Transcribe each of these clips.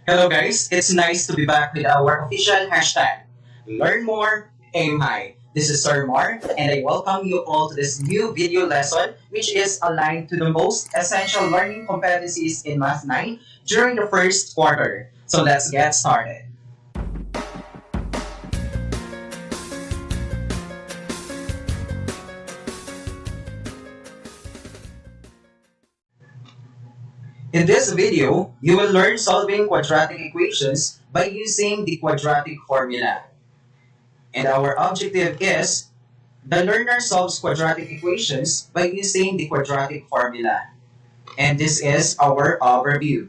Hello guys, it's nice to be back with our official hashtag. Learn more, aim high. This is XerMar and I welcome you all to this new video lesson which is aligned to the most essential learning competencies in Math 9 during the first quarter. So let's get started. In this video, you will learn solving quadratic equations by using the quadratic formula. And our objective is, the learner solves quadratic equations by using the quadratic formula. And this is our overview.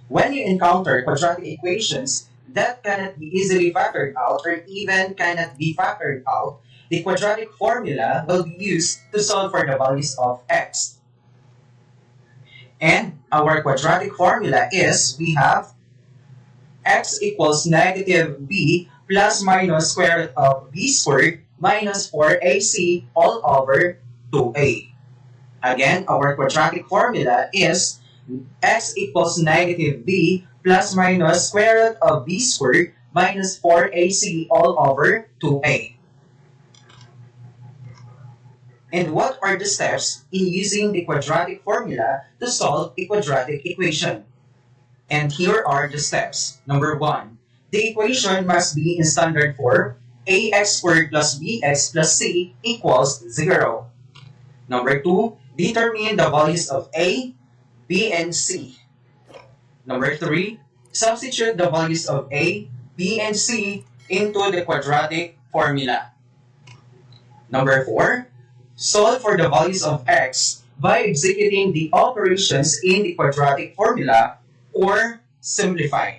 When you encounter quadratic equations that cannot be easily factored out or even cannot be factored out, the quadratic formula will be used to solve for the values of x. And our quadratic formula is, we have x equals negative b plus minus square root of b squared minus 4ac all over 2a. Again, our quadratic formula is x equals negative b plus minus square root of b squared minus 4ac all over 2a. And what are the steps in using the quadratic formula to solve a quadratic equation? And here are the steps. Number 1, the equation must be in standard form, ax squared plus bx plus c equals 0. Number 2, determine the values of a, b, and c. Number 3, substitute the values of a, b, and c into the quadratic formula. Number 4, solve for the values of x by executing the operations in the quadratic formula or simplify.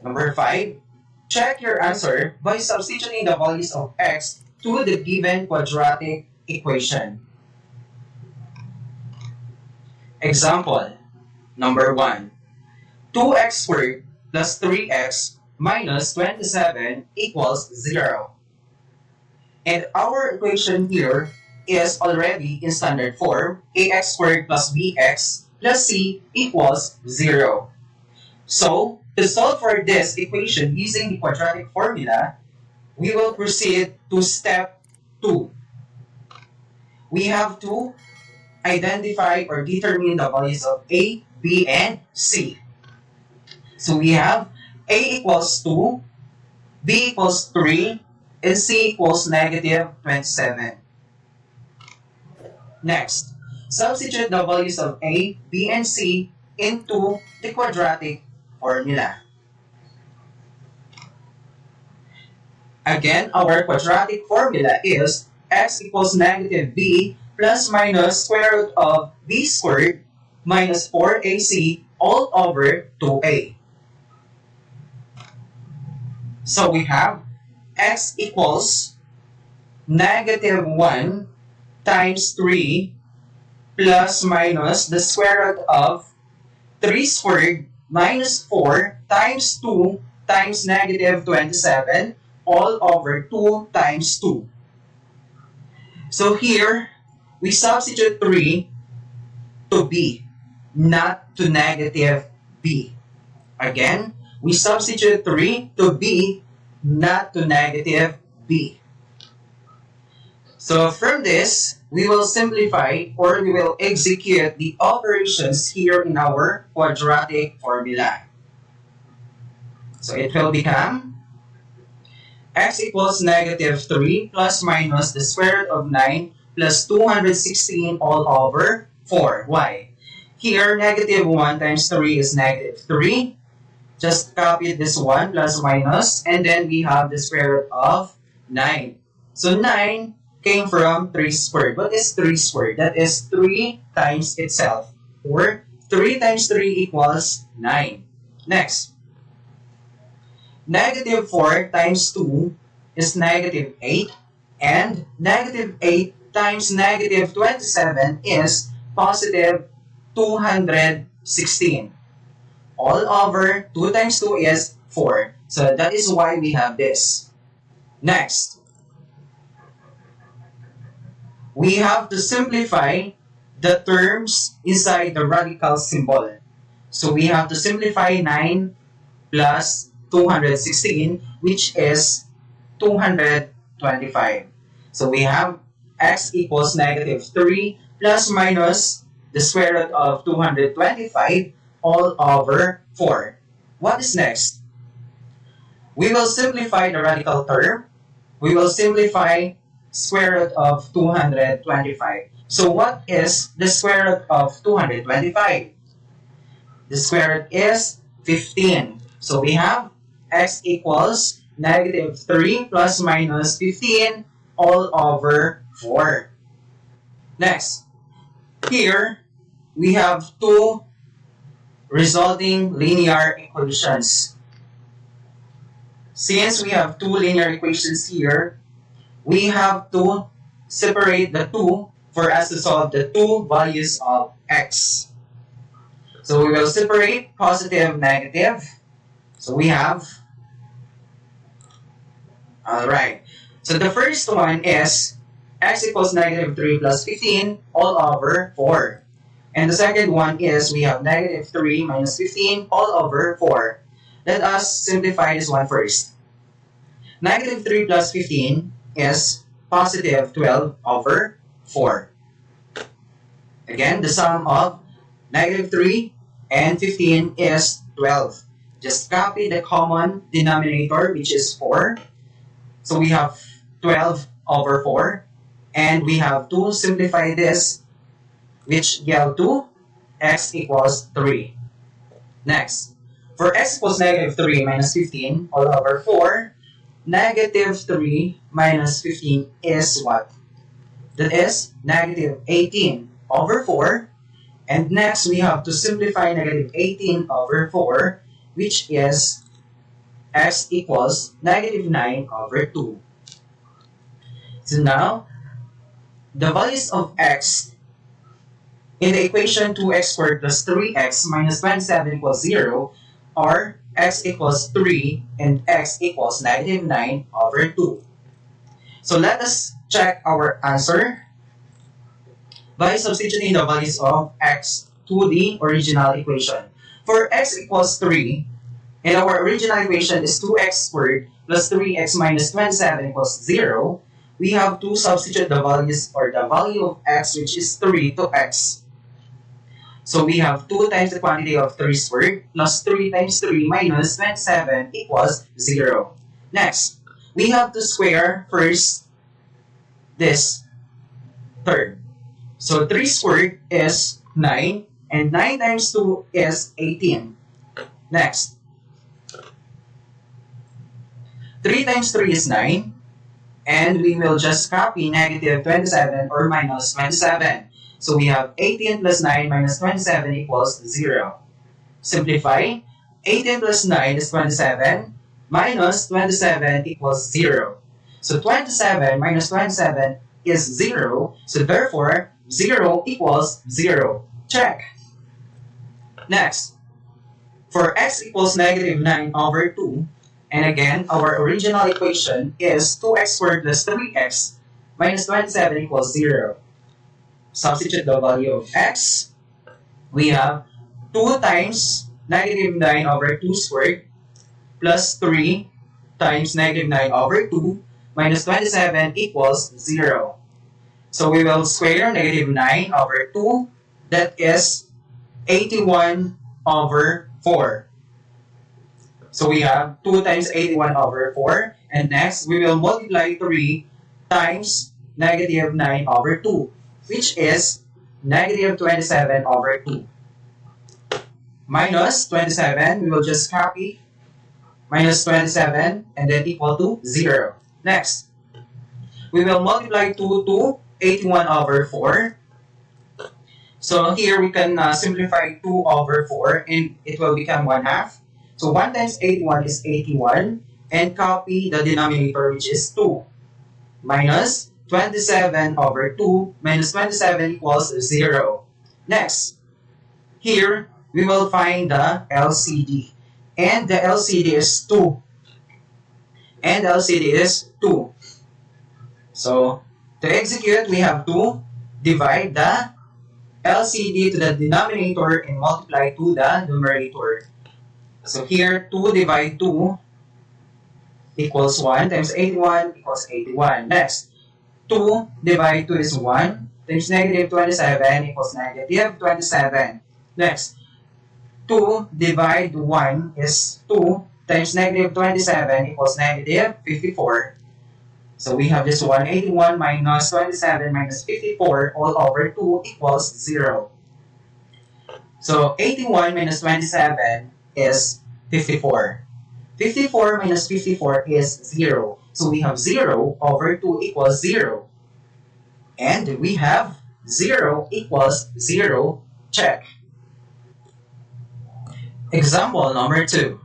Number 5, check your answer by substituting the values of x to the given quadratic equation. Example, number 1, 2x squared plus 3x minus 27 equals 0. And our equation here is already in standard form, ax squared plus bx plus c equals 0. So, to solve for this equation using the quadratic formula, we will proceed to step 2. We have to identify or determine the values of a, b, and c. So we have a equals 2, b equals 3, and c equals negative 27. Next, substitute the values of a, b, and c into the quadratic formula. Again, our quadratic formula is x equals negative b plus minus square root of b squared minus 4ac all over 2a. So we have x equals negative 1 times 3 plus minus the square root of 3 squared minus 4 times 2 times negative 27 all over 2 times 2. So here, we substitute 3 to b, not to negative b. Again, we substitute 3 to b, not to negative b. So from this, we will simplify or we will execute the operations here in our quadratic formula. So it will become x equals negative 3 plus minus the square root of 9 plus 216 all over 4. Why? Here, negative 1 times 3 is negative 3. Just copy this 1 plus minus, and then we have the square root of 9. So 9 came from 3 squared. What is 3 squared? That is 3 times itself. Or 3 times 3 equals 9. Next, negative 4 times 2 is negative 8. And negative 8 times negative 27 is positive 216. All over 2 times 2 is 4. So that is why we have this. Next, we have to simplify the terms inside the radical symbol. So we have to simplify 9 plus 216, which is 225. So we have x equals negative 3 plus minus the square root of 225 all over 4. What is next? We will simplify the radical term. We will simplify square root of 225. So what is the square root of 225? The square root is 15. So we have x equals negative 3 plus minus 15 all over 4. Next, here we have two resulting linear equations. Since we have two linear equations here, we have to separate the two for us to solve the two values of x. So we will separate positive, negative. So we have, alright. So the first one is x equals negative 3 plus 15 all over 4. And the second one is we have negative 3 minus 15 all over 4. Let us simplify this one first. Negative 3 plus 15 is positive 12 over 4. Again, the sum of negative 3 and 15 is 12. Just copy the common denominator, which is 4. So we have 12 over 4. And we have to simplify this, which gives to x equals 3. Next, for x equals negative 3 minus 15 all over 4, negative 3 minus 15 is what? That is negative 18 over 4. And next, we have to simplify negative 18 over 4, which is x equals negative 9 over 2. So now, the values of x in the equation 2x squared plus 3x minus 27 equals 0 are x equals 3 and x equals negative 9 over 2. So let us check our answer by substituting the values of x to the original equation. For x equals 3, and our original equation is 2x squared plus 3x minus 27 equals 0, we have to substitute the values or the value of x, which is 3, to x. So we have 2 times the quantity of 3 squared plus 3 times 3 minus 27 equals 0. Next, we have to square first this term. So 3 squared is 9 and 9 times 2 is 18. Next, 3 times 3 is 9. And we will just copy negative 27 or minus 27. So we have 18 plus 9 minus 27 equals 0. Simplify. 18 plus 9 is 27. Minus 27 equals 0. So 27 minus 27 is 0. So therefore, 0 equals 0. Check. Next, for x equals negative 9 over 2, and again, our original equation is 2x squared plus 3x minus 27 equals 0. Substitute the value of x. We have 2 times negative 9 over 2 squared plus 3 times negative 9 over 2 minus 27 equals 0. So we will square negative 9 over 2. That is 81 over 4. So we have 2 times 81 over 4. And next, we will multiply 3 times negative 9 over 2, which is negative 27 over 2. Minus 27, we will just copy minus 27 and then equal to 0. Next, we will multiply 2 to 81 over 4. So here we can simplify 2 over 4 and it will become 1 half. So 1 times 81 is 81 and copy the denominator, which is 2. Minus 27 over 2 minus 27 equals 0. Next, here we will find the LCD. And the LCD is 2. And the LCD is 2. So to execute, we have to divide the LCD to the denominator and multiply to the numerator. So here, 2 divided 2 equals 1 times 81 equals 81. Next, 2 divided 2 is 1 times negative 27 equals negative 27. Next, 2 divided 1 is 2 times negative 27 equals negative 54. So we have this 181 minus 27 minus 54 all over 2 equals 0. So 81 minus 27 is 54. 54 minus 54 is 0. So we have 0 over 2 equals 0. And we have 0 equals 0. Check. Example number 2.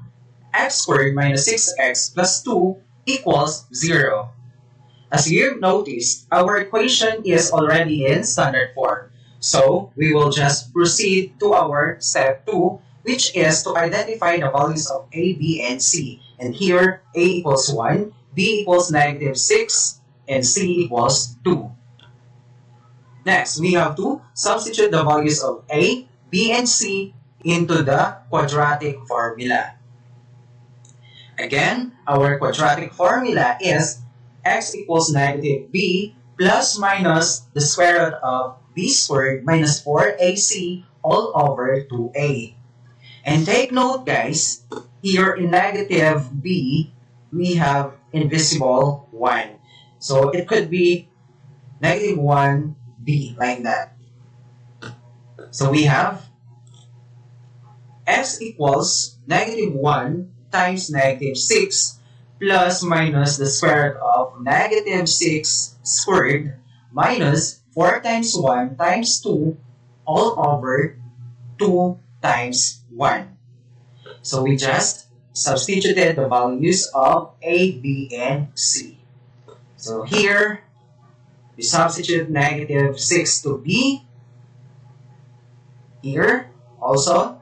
X squared minus 6x plus 2 equals 0. As you've noticed, our equation is already in standard form. So, we will just proceed to our step 2, which is to identify the values of A, B, and C. And here, A equals 1, B equals negative 6, and C equals 2. Next, we have to substitute the values of A, B, and C into the quadratic formula. Again, our quadratic formula is x equals negative b plus minus the square root of b squared minus 4ac all over 2a. And take note guys, here in negative b, we have invisible 1. So it could be negative 1b like that. So we have x equals negative 1 times negative 6 plus minus the square root of negative 6 squared minus 4 times 1 times 2 all over 2 times 1. So we just substituted the values of A, B, and C. So here, we substitute negative 6 to B. Here also.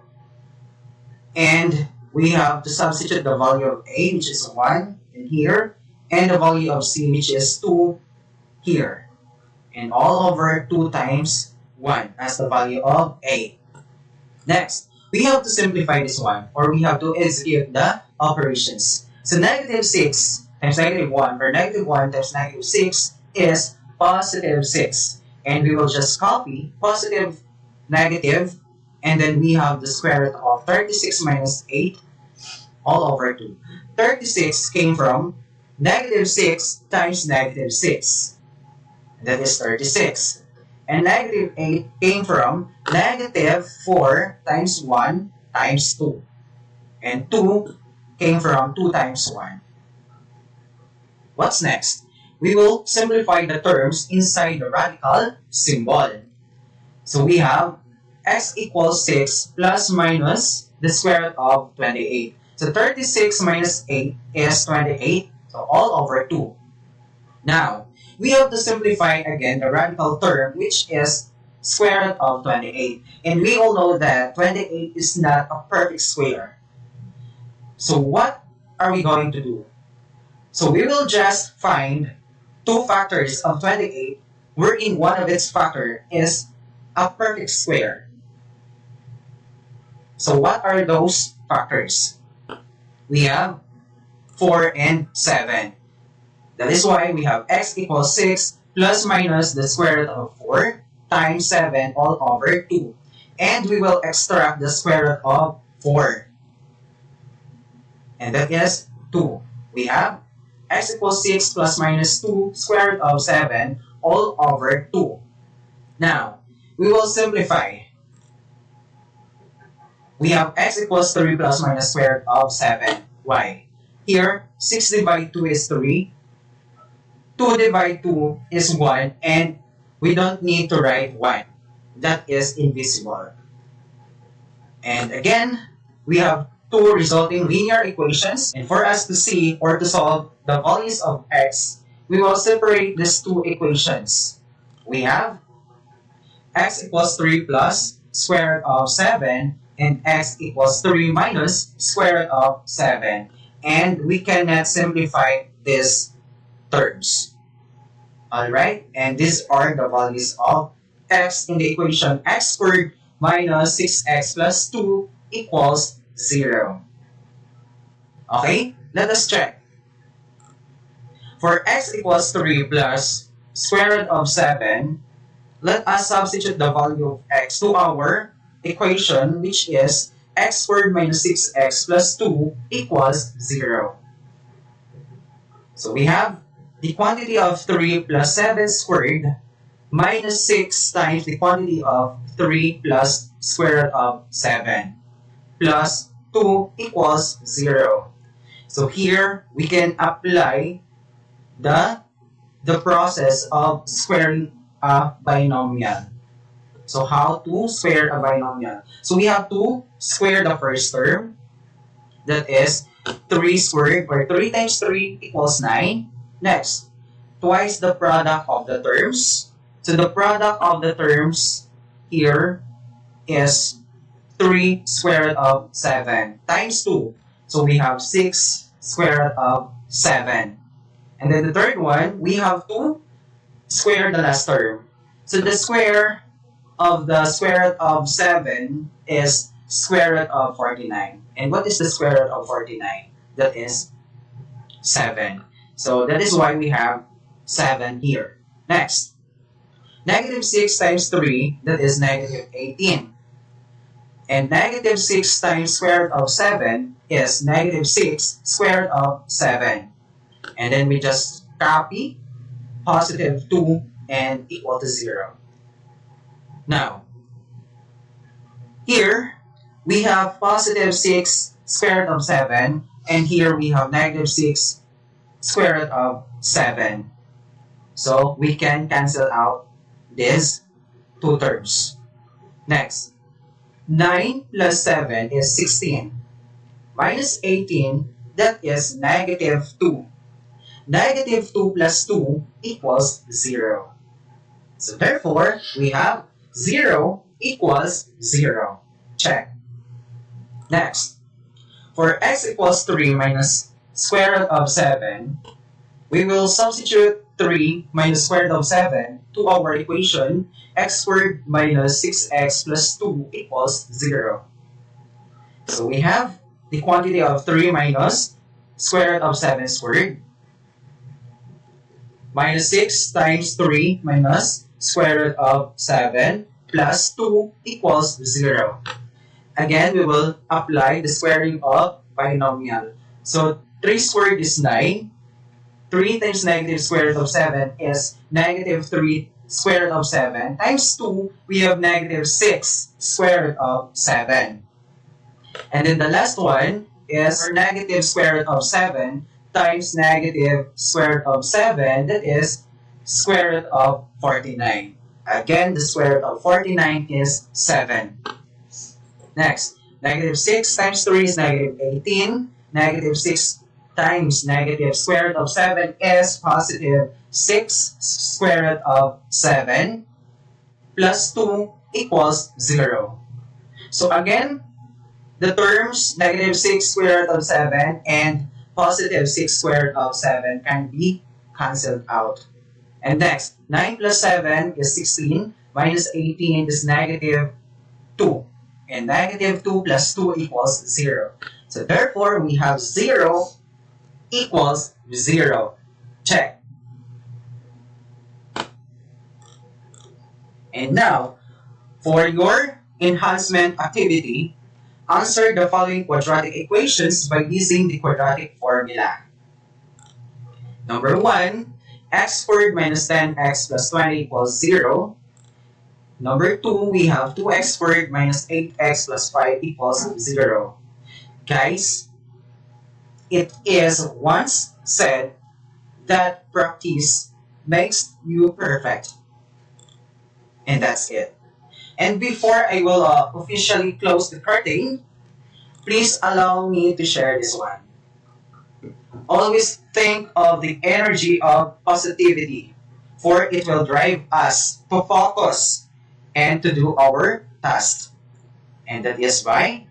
And we have to substitute the value of A, which is 1, in here, and the value of C, which is 2, here. And all over 2 times 1 as the value of A. Next, we have to simplify this one, or we have to execute the operations. So negative 6 times negative 1, or negative 1 times negative 6 is positive 6. And we will just copy positive, negative, and then we have the square root of 36 minus 8 all over 2. 36 came from negative 6 times negative 6. That is 36. And negative 8 came from negative 4 times 1 times 2. And 2 came from 2 times 1. What's next? We will simplify the terms inside the radical symbol. So we have x equals 6 plus minus the square root of 28. So 36 minus 8 is 28. So all over 2. Now, we have to simplify again the radical term, which is square root of 28. And we all know that 28 is not a perfect square. So what are we going to do? So we will just find two factors of 28, wherein one of its factor is a perfect square. So what are those factors? We have 4 and 7. That is why we have x equals 6 plus minus the square root of 4 times 7 all over 2. And we will extract the square root of 4. And that is 2. We have x equals 6 plus minus 2 square root of 7 all over 2. Now, we will simplify. We have x equals 3 plus minus square root of 7. Why? Here, 6 divided 2 is 3. 2 divided 2 is 1. And we don't need to write 1. That is invisible. And again, we have two resulting linear equations. And for us to see or to solve the values of x, we will separate these two equations. We have x equals 3 plus square root of 7 and x equals 3 minus square root of 7. And we cannot simplify these terms. Alright? And these are the values of x in the equation x squared minus 6x plus 2 equals 0. Okay, let us check. For x equals 3 plus square root of 7, let us substitute the value of x to our equation, which is x squared minus 6x plus 2 equals 0. So we have the quantity of 3 plus 7 squared minus 6 times the quantity of 3 plus square root of 7 plus 2 equals 0. So here we can apply the process of squaring a binomial. So how to square a binomial? So we have to square the first term, that is 3 squared, or 3 times 3 equals 9. Next, twice the product of the terms. So the product of the terms here is 3 square root of 7 times 2. So we have 6 square root of 7. And then the third one, we have to square the last term. So the square of the square root of 7 is square root of 49. And what is the square root of 49? That is 7. So that is why we have 7 here. Next, negative 6 times 3, that is negative 18. And negative 6 times square root of 7 is negative 6 square root of 7. And then we just copy positive 2 and equal to 0. Now, here we have positive 6 square root of 7, and here we have negative 6 square root of 7. So we can cancel out these two terms. Next, 9 plus 7 is 16. Minus 18, that is negative 2. Negative 2 plus 2 equals 0. So therefore, we have 0 equals 0. Check. Next, for x equals 3 minus square root of 7, we will substitute 3 minus square root of 7 to our equation x squared minus 6x plus 2 equals 0. So we have the quantity of 3 minus square root of 7 squared minus 6 times 3 minus square root of 7 plus 2 equals 0. Again, we will apply the squaring of binomial. So 3 squared is 9. 3 times negative square root of 7 is negative 3 square root of 7 times 2, we have negative 6 square root of 7. And then the last one is our negative square root of 7 times negative square root of 7, that is square root of 49. Again, the square root of 49 is 7. Next, negative 6 times 3 is negative 18. Negative 6 times negative square root of 7 is positive 6 square root of 7 plus 2 equals 0. So again, the terms negative 6 square root of 7 and positive 6 square root of 7 can be cancelled out. And next, 9 plus 7 is 16, minus 18 is negative 2. And negative 2 plus 2 equals 0. So therefore, we have 0 equals 0. Check. And now, for your enhancement activity, answer the following quadratic equations by using the quadratic formula. Number 1, x squared minus 10x plus 20 equals 0. Number 2, we have 2x squared minus 8x plus 5 equals 0. Guys, it is once said that practice makes you perfect. And that's it. And before I will officially close the curtain, please allow me to share this one. Always think of the energy of positivity, for it will drive us to focus and to do our task. And that is by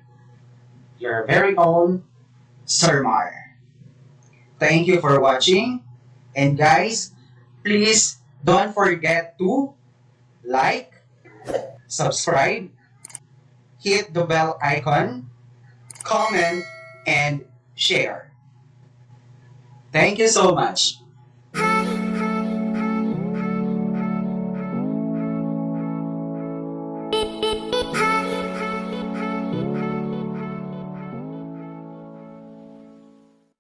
your very own XerMar. Thank you for watching. And guys, please don't forget to like, subscribe, hit the bell icon, comment, and share. Thank you so much.